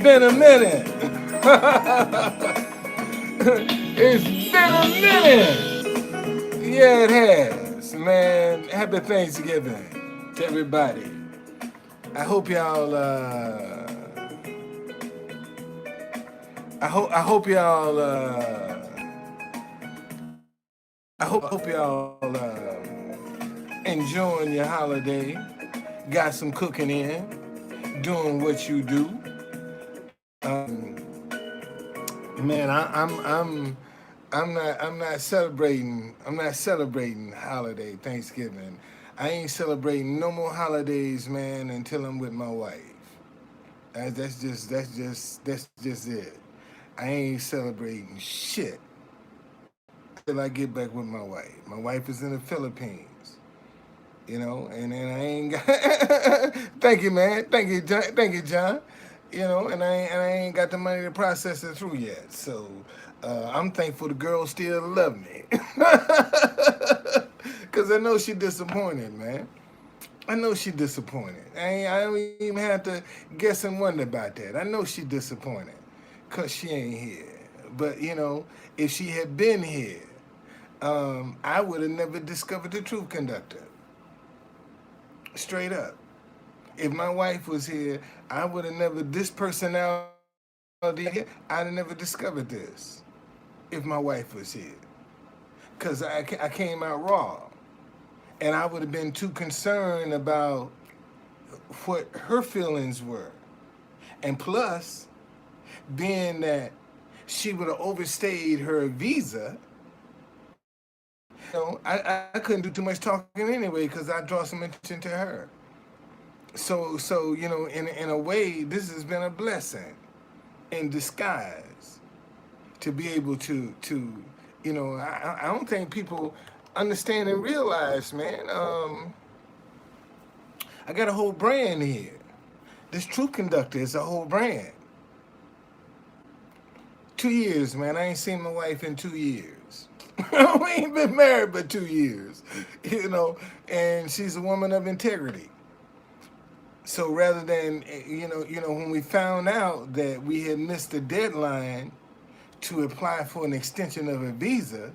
been a minute. It's been a minute. Yeah, it has, man. Happy Thanksgiving to everybody. I hope y'all. I hope y'all. I hope y'all enjoying your holiday. Got some cooking in, doing what you do. Man, I'm not celebrating. I'm not celebrating holiday Thanksgiving. I ain't celebrating no more holidays, man, until I'm with my wife. That's just it. I ain't celebrating shit till I get back with my wife. My wife is in the Philippines, and then I ain't got. Thank you, man. Thank you, John. Thank you, John. And I ain't got the money to process it through yet. So I'm thankful the girl still love me, cause I know she disappointed, man. I know she disappointed. I don't even have to guess and wonder about that. I know she disappointed, cause she ain't here. But if she had been here, I would have never discovered the Truth Conductor. Straight up. If my wife was here, I would have never this personality. I'd have never discovered this if my wife was here, cause I came out raw, and I would have been too concerned about what her feelings were, and plus, being that she would have overstayed her visa. I couldn't do too much talking anyway because I draw some attention to her. So in a way, this has been a blessing in disguise to be able to. I don't think people understand and realize, man. I got a whole brand here. This Truth Conductor is a whole brand. 2 years, man. I ain't seen my wife in 2 years. We ain't been married but 2 years, and she's a woman of integrity. So rather than when we found out that we had missed the deadline to apply for an extension of a visa,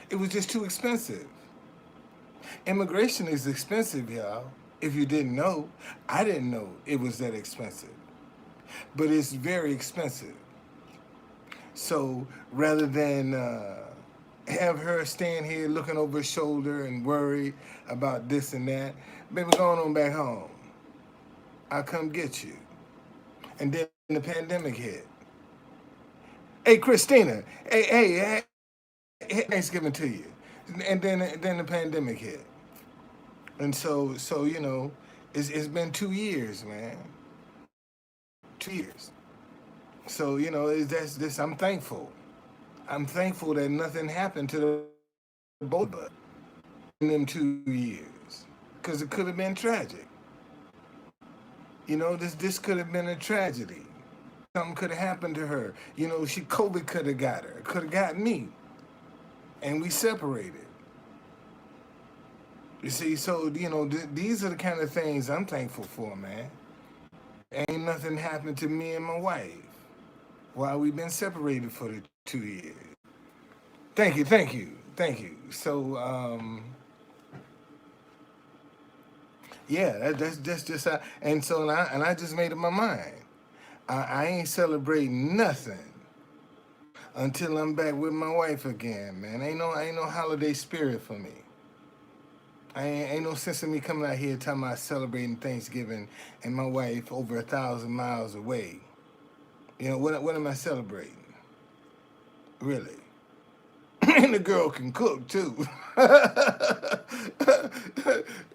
it was just too expensive. Immigration is expensive, y'all. If you didn't know, I didn't know it was that expensive, but it's very expensive. So rather than have her stand here looking over her shoulder and worry about this and that, baby, going on back home. I'll come get you. And then the pandemic hit. Hey, Christina. Hey, Thanksgiving to you. And then the pandemic hit. And so it's been 2 years, man. 2 years. So that's this. I'm thankful. I'm thankful that nothing happened to the both of us in them 2 years, because it could have been tragic. This could have been a tragedy. Something could have happened to her. COVID could have got her. Could have got me, and we separated. You see, so these are the kind of things I'm thankful for, man. Ain't nothing happened to me and my wife while we've been separated for the 2 years. Thank you. So, yeah, that's just how. And so, I just made up my mind. I ain't celebrating nothing until I'm back with my wife again, man. Ain't no holiday spirit for me. Ain't no sense in me coming out here talking about celebrating Thanksgiving and my wife over 1,000 miles away. What am I celebrating? Really? And the girl can cook too.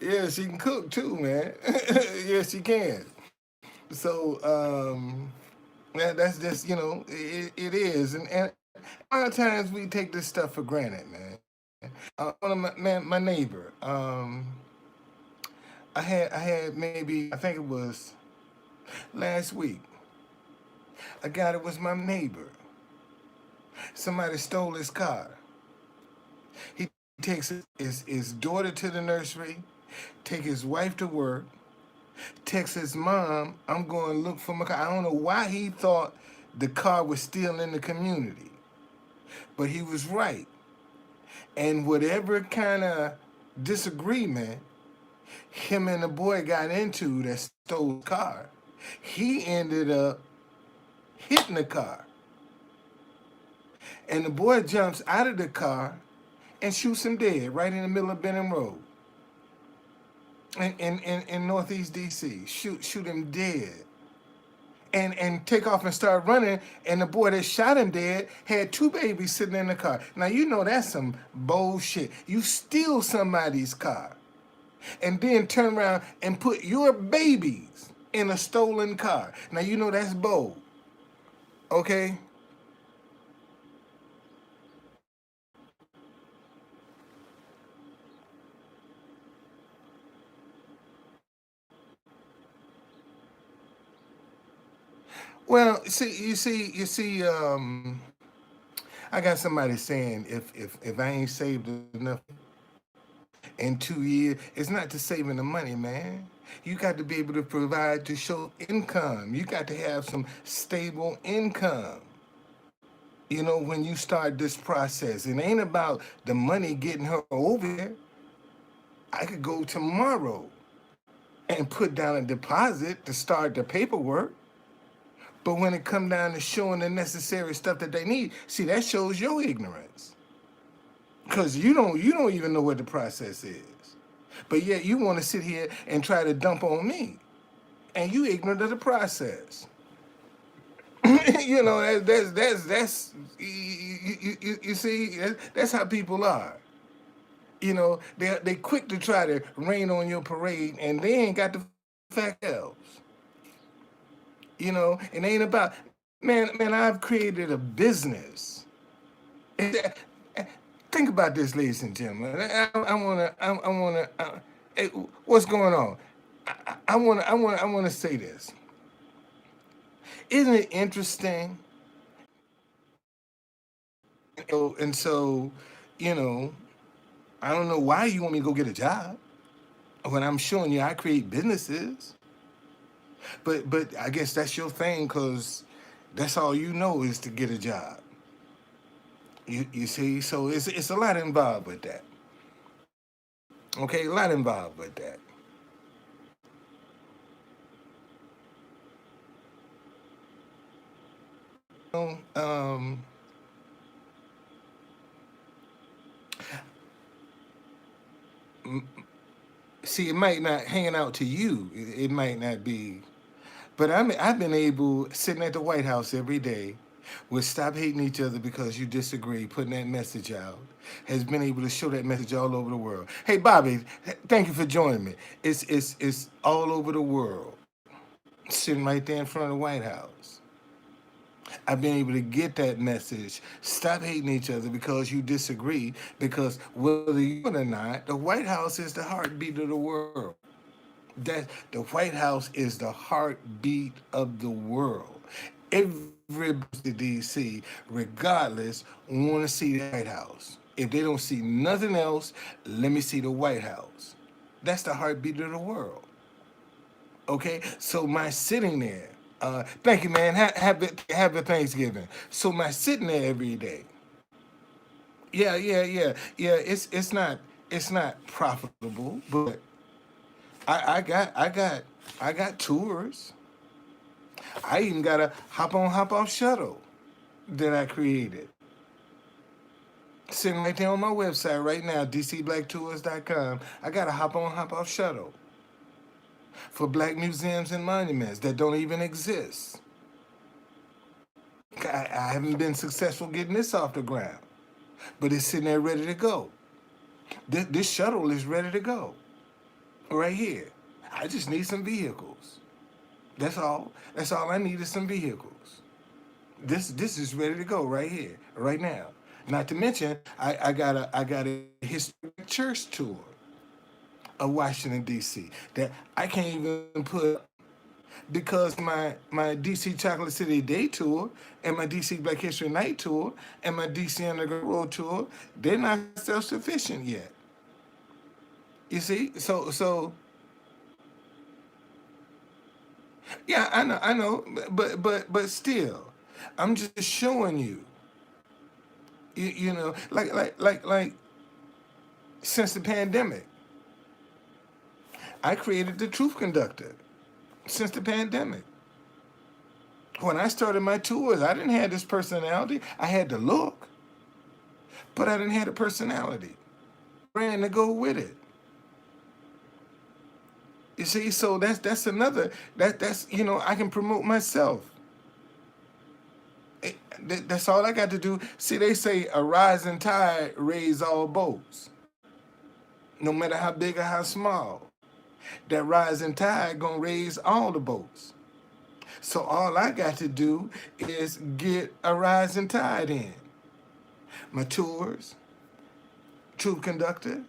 Yeah, she can cook too, man. Yes, she can. So that's just it is, and a lot of times we take this stuff for granted, man. One of my neighbor, I had maybe, I think it was last week. A guy that was my neighbor. Somebody stole his car. He takes his daughter to the nursery, take his wife to work, Texts his mom, I'm going to look for my car. I don't know why he thought the car was still in the community, but he was right. And whatever kind of disagreement him and the boy got into that stole the car, he ended up hitting the car. And the boy jumps out of the car and shoots him dead right in the middle of Benham Road in Northeast DC. Shoot him dead. And take off and start running, and the boy that shot him dead had two babies sitting in the car. Now you know that's some bullshit. You steal somebody's car and then turn around and put your babies in a stolen car. Now you know that's bold. Okay? Well, I got somebody saying if I ain't saved enough in 2 years, it's not to saving the money, man. You got to be able to provide to show income. You got to have some stable income. You know, when you start this process, it ain't about the money getting her over there. I could go tomorrow and put down a deposit to start the paperwork. But when it come down to showing the necessary stuff that they need, see, that shows your ignorance. Because you don't even know what the process is. But yet you want to sit here and try to dump on me. And you ignorant of the process. You know, that's you see, that's how people are. You know, they quick to try to rain on your parade, and they ain't got the fact else. You know, it ain't about man. I've created a business. Think about this, ladies and gentlemen. Hey, what's going on? I wanna say this. Isn't it interesting? And so, you know, I don't know why you want me to go get a job when I'm showing you I create businesses. But I guess that's your thing because that's all you know is to get a job. You see, so it's a lot involved with that. Okay, a lot involved with that. Um, See, it might not hanging out to you. It might not be, but I've been able sitting at the White House every day. With stop hating each other because you disagree, putting that message out, has been able to show that message all over the world. Hey, Bobby, thank you for joining me. It's all over the world, sitting right there in front of the White House. I've been able to get that message. Stop hating each other because you disagree. Because whether you or not, the White House is the heartbeat of the world. That the White House is the heartbeat of the world. Everybody in D.C., regardless, want to see the White House. If they don't see nothing else, let me see the White House. That's the heartbeat of the world. Okay, so my sitting there. Thank you, man. Happy Thanksgiving. So my sitting there every day. Yeah. It's not profitable, but I got tours. I even got a hop off shuttle that I created. Sitting right there on my website right now, dcblacktours.com. I got a hop off shuttle for black museums and monuments that don't even exist. I haven't been successful getting this off the ground, but it's sitting there ready to go. This shuttle is ready to go right here. I just need some vehicles. That's all. That's all I need is some vehicles. This is ready to go right here, right now. Not to mention, I got a historic church tour of Washington D.C. that I can't even put because my DC Chocolate City Day tour and my DC Black History Night tour and my DC Underground Road tour, they're not self sufficient yet. You see, so Yeah, I know, but still, I'm just showing you. You know, like since the pandemic, I created the Truth Conductor. Since the pandemic, when I started my tours, I didn't have this personality. I had the look, but I didn't have the personality. Brand to go with it. You see, so that's another that's I can promote myself. That's all I got to do. See, they say a rising tide raise all boats, no matter how big or how small. That rising tide gonna raise all the boats. So all I got to do is get a rising tide in. My tours, Truth Conductor,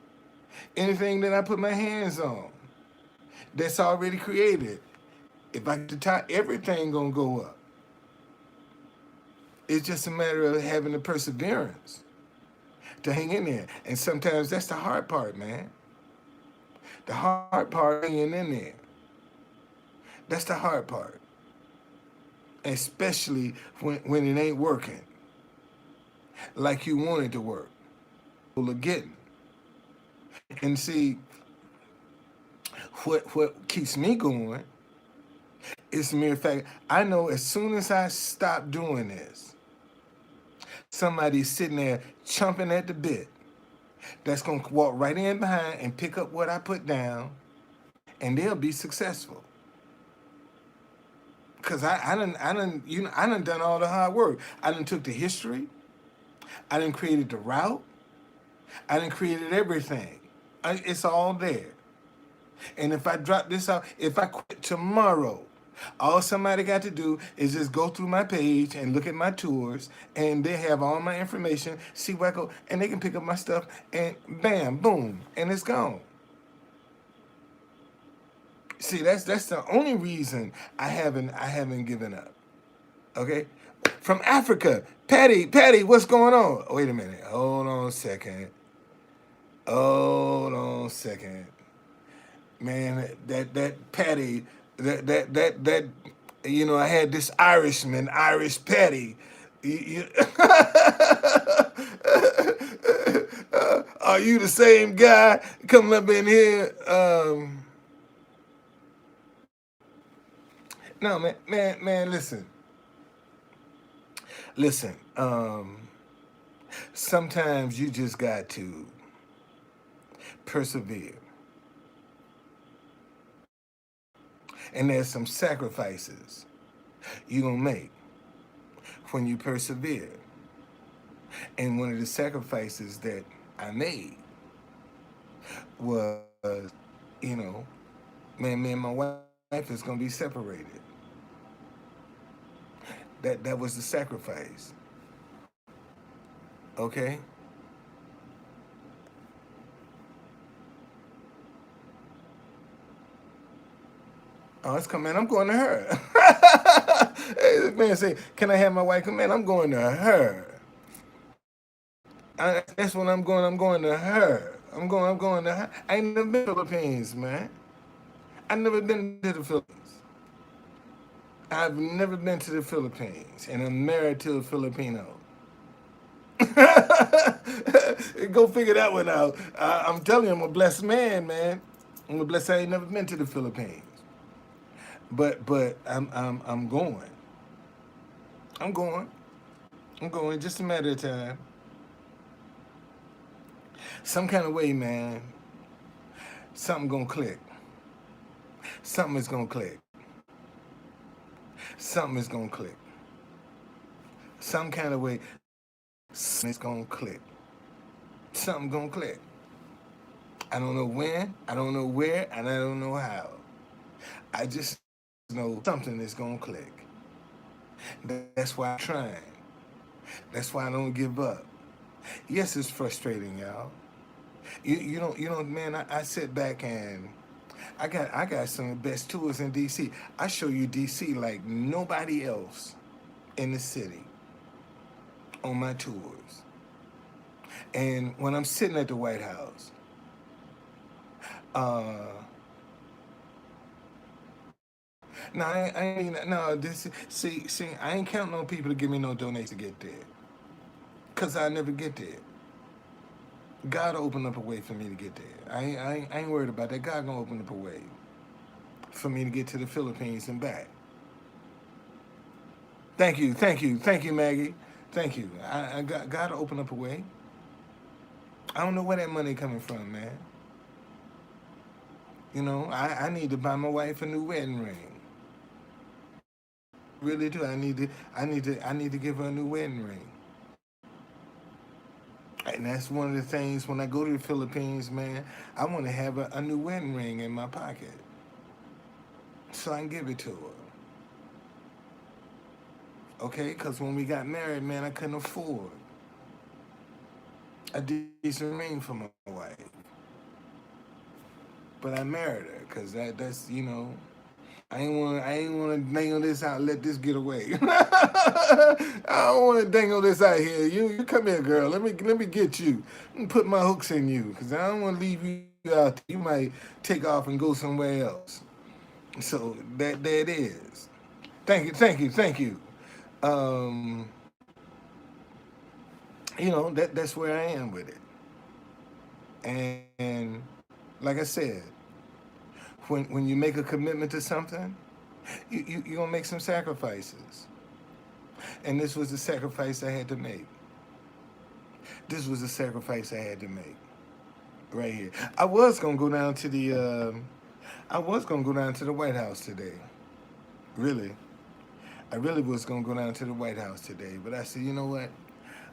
anything that I put my hands on that's already created. If I get the top, everything gonna go up. It's just a matter of having the perseverance to hang in there. And sometimes that's the hard part, man. The hard part hanging in there. That's the hard part. Especially when it ain't working like you want it to work. People are getting. And see, what keeps me going is the mere fact I know as soon as I stop doing this, somebody's sitting there chomping at the bit that's gonna walk right in behind and pick up what I put down, and they'll be successful. Cause I done done all the hard work. I done took the history. I done created the route. I done created everything. It's all there. And if I drop this out, if I quit tomorrow, all somebody got to do is just go through my page and look at my tours, and they have all my information, see where I go, and they can pick up my stuff, and bam, boom, and it's gone. See, that's the only reason I haven't given up. Okay, from Africa, Patty, what's going on? Wait a minute, hold on a second, hold on a second. Man, that Patty, that I had this Irishman, Irish Patty. Are you the same guy coming up in here? No, man, listen. Sometimes you just got to persevere, and there's some sacrifices you gonna make when you persevere. And one of the sacrifices that I made was, you know, man, me and my wife is gonna be separated. That was the sacrifice. Okay? Oh, it's coming. I'm going to her. Hey, this man say, "Can I have my wife?" Man, I'm going to her. That's when I'm going. I'm going to her. I'm going to her. I ain't never been to the Philippines, man. I never been to the Philippines. I've never been to the Philippines, and I'm married to a Filipino. Go figure that one out. I'm telling you, I'm a blessed man, man. I'm a blessed. I ain't never been to the Philippines, but I'm going. I'm going. I'm going. Just a matter of time. Some kind of way, man. Something gonna click. Something is gonna click. Something is gonna click. Some kind of way, something is gonna click. Something gonna click. I don't know when, I don't know where, and I don't know how. I just know something is gonna click. That's why I'm trying. That's why I don't give up. Yes, it's frustrating, y'all. You know, man. I sit back and I got some of the best tours in DC. I show you DC like nobody else in the city on my tours. And when I'm sitting at the White House, uh, No, I ain't, no, this, see, I ain't counting on people to give me no donation to get there. Because I never get there. God opened up a way for me to get there. I ain't worried about that. God gonna open up a way for me to get to the Philippines and back. Thank you, Maggie. Thank you. I got God to open up a way. I don't know where that money coming from, man. You know, I need to buy my wife a new wedding ring. Really do. I need to give her a new wedding ring. And that's one of the things when I go to the Philippines, man, I want to have a new wedding ring in my pocket so I can give it to her. Okay? Because when we got married, man, I couldn't afford a decent ring for my wife. But I married her because that's, you know, I ain't want to dangle this out. Let this get away. I don't want to dangle this out here. You come here, girl. Let me get you. Let me put my hooks in you because I don't want to leave you out there. You might take off and go somewhere else. So that there it is. Thank you. Um, you know that's where I am with it. And like I said, when you make a commitment to something, you're gonna make some sacrifices. And this was the sacrifice I had to make. This was the sacrifice I had to make right here. I was gonna go down to the White House today. Really, I really was gonna go down to the White House today, but I said, you know what?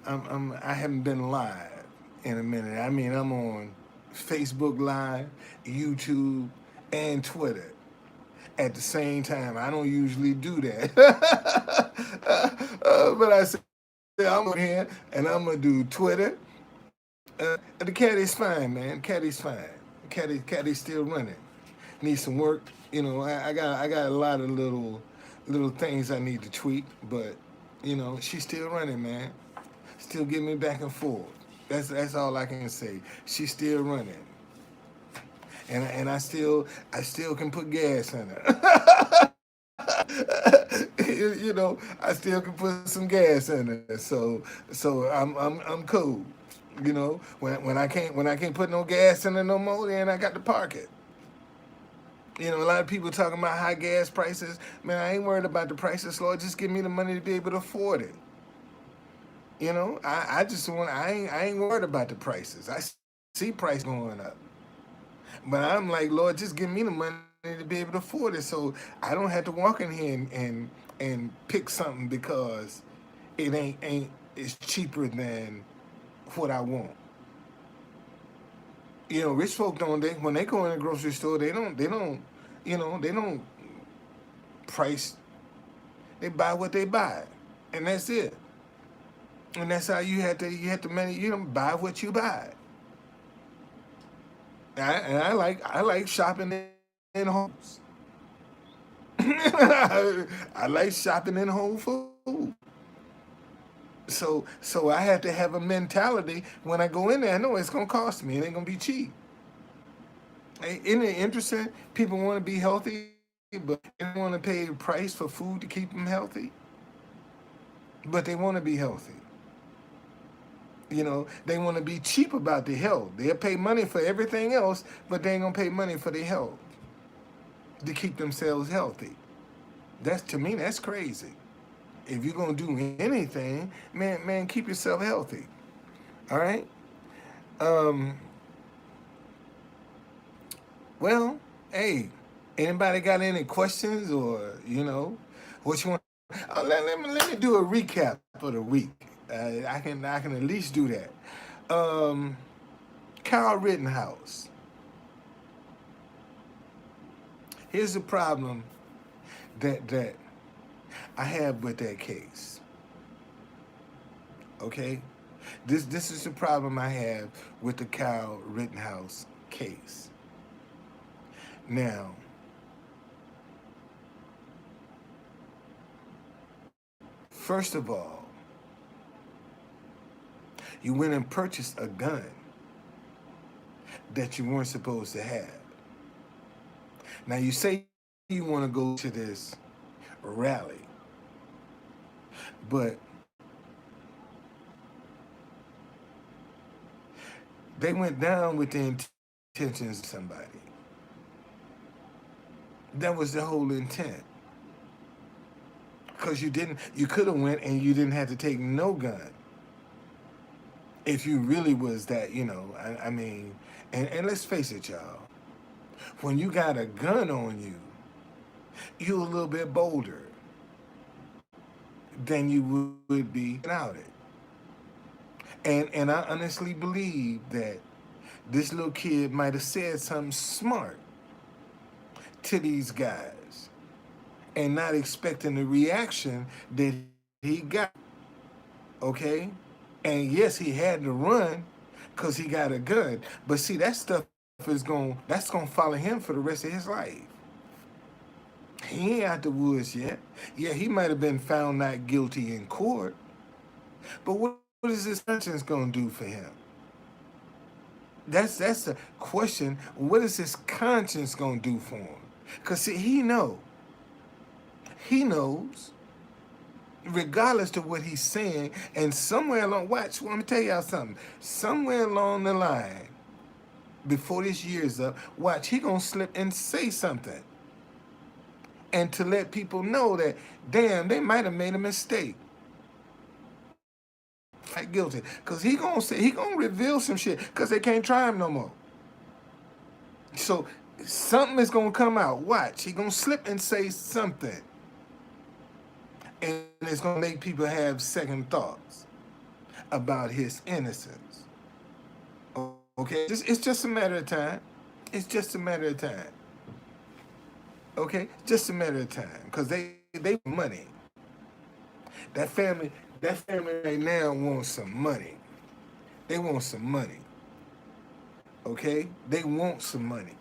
I haven't been live in a minute. I mean, I'm on Facebook Live, YouTube, and Twitter at the same time. I don't usually do that. But I said, I'm here and I'm going to do Twitter. The cat is fine, man. Cat is fine. Cat is still running. Needs some work. You know, I got a lot of little things I need to tweak, but you know, she's still running, man. Still getting me back and forth. That's all I can say. She's still running. And I still can put gas in her. You know, I still can put some gas in it. So I'm cool. You know, when I can't put no gas in it no more, then I got to park it. You know, a lot of people talking about high gas prices. Man, I ain't worried about the prices, Lord. Just give me the money to be able to afford it. You know, I just want I ain't worried about the prices. I see price going up. But I'm like, Lord, just give me the money to be able to afford it so I don't have to walk in here and pick something because it ain't it's cheaper than what I want. You know, rich folk don't they when they go in the grocery store they don't you know they don't price they buy what they buy and that's it. And that's how you have to manage you know buy what you buy. And I like shopping in homes. I like shopping in Whole Foods. So I have to have a mentality when I go in there. I know it's gonna cost me. It ain't gonna be cheap. Hey, isn't it interesting? People want to be healthy, but they don't want to pay the price for food to keep them healthy. But they want to be healthy. You know, they want to be cheap about their health. They'll pay money for everything else, but they ain't gonna pay money for their health to keep themselves healthy. That's to me, that's crazy. If you're gonna do anything, man, keep yourself healthy. All right. Um. Well, hey, anybody got any questions or you know what you want? Let me do a recap for the week. I can at least do that. Um, Kyle Rittenhouse. Here's the problem that I have with that case. Okay, this is the problem I have with the Kyle Rittenhouse case. Now, first of all, you went and purchased a gun that you weren't supposed to have. Now you say you want to go to this rally, but they went down with the intentions of somebody. That was the whole intent. Because you could have went and you didn't have to take no gun. If you really was that, I mean, and let's face it, y'all. When you got a gun on you, you're a little bit bolder than you would be without it. And I honestly believe that this little kid might have said something smart to these guys and not expecting the reaction that he got. Okay? And yes, he had to run because he got a gun. But see, that stuff that's gonna follow him for the rest of his life. He ain't out the woods yet. Yeah, he might have been found not guilty in court. But what is his conscience gonna do for him? That's the question. What is his conscience gonna do for him? Because see, he knows, regardless of what he's saying, and somewhere along, watch, well, I'm gonna tell y'all something. Somewhere along the line, before this year's up, watch, he gonna slip and say something. And to let people know that, damn, they might have made a mistake. Like guilty. Because he gonna reveal some shit, because they can't try him no more. So something is gonna come out. Watch, he gonna slip and say something. And it's gonna make people have second thoughts about his innocence. Okay? It's just a matter of time. It's just a matter of time. Okay? Just a matter of time. Because they money. That family right now wants some money. They want some money. Okay? They want some money.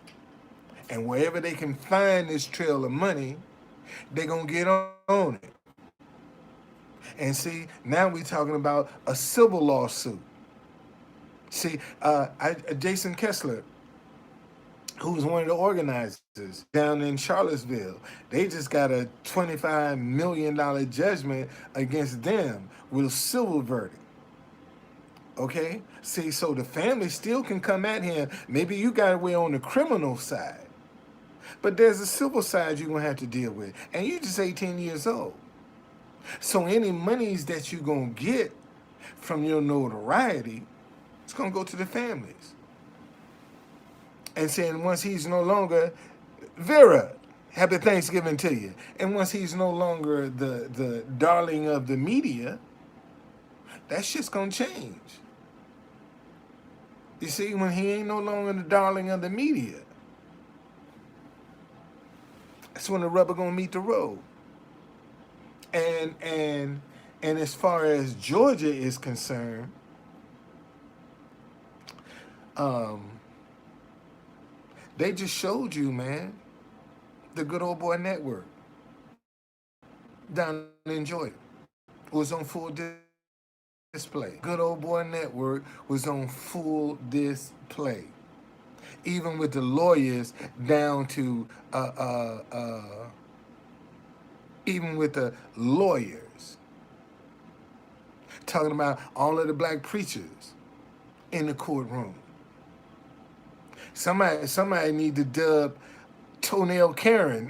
And wherever they can find this trail of money, they're going to get on it. And see, now we're talking about a civil lawsuit. See, Jason Kessler, who's one of the organizers down in Charlottesville, they just got a $25 million judgment against them with a civil verdict. Okay? See, so the family still can come at him. Maybe you got away on the criminal side. But there's a civil side you're going to have to deal with. And you're just 18 years old. So any monies that you're going to get from your notoriety, it's going to go to the families. And saying once he's no longer, Vera, happy Thanksgiving to you. And once he's no longer the darling of the media, that shit's going to change. You see, when he ain't no longer the darling of the media, that's when the rubber going to meet the road. And as far as Georgia is concerned, they just showed you, man, the Good Old Boy Network down in Georgia was on full display. Good Old Boy Network was on full display. Even with the lawyers down to, even with the lawyers talking about all of the black preachers in the courtroom. Somebody need to dub Toenail Karen.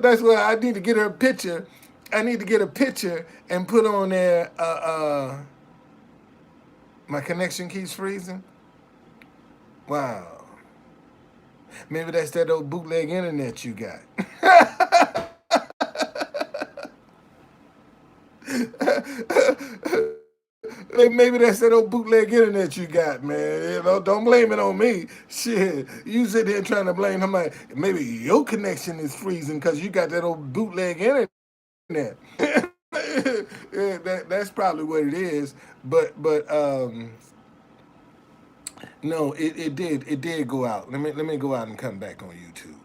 That's why I need to get her a picture. I need to get a picture and put on there. My connection keeps freezing. Wow. Maybe that's that old bootleg internet you got. Maybe that's that old bootleg internet you got, man. You know, don't blame it on me. Shit, you sit there trying to blame somebody. Maybe your connection is freezing because you got that old bootleg internet. That's probably what it is. But no, it did go out. Let me go out and come back on YouTube.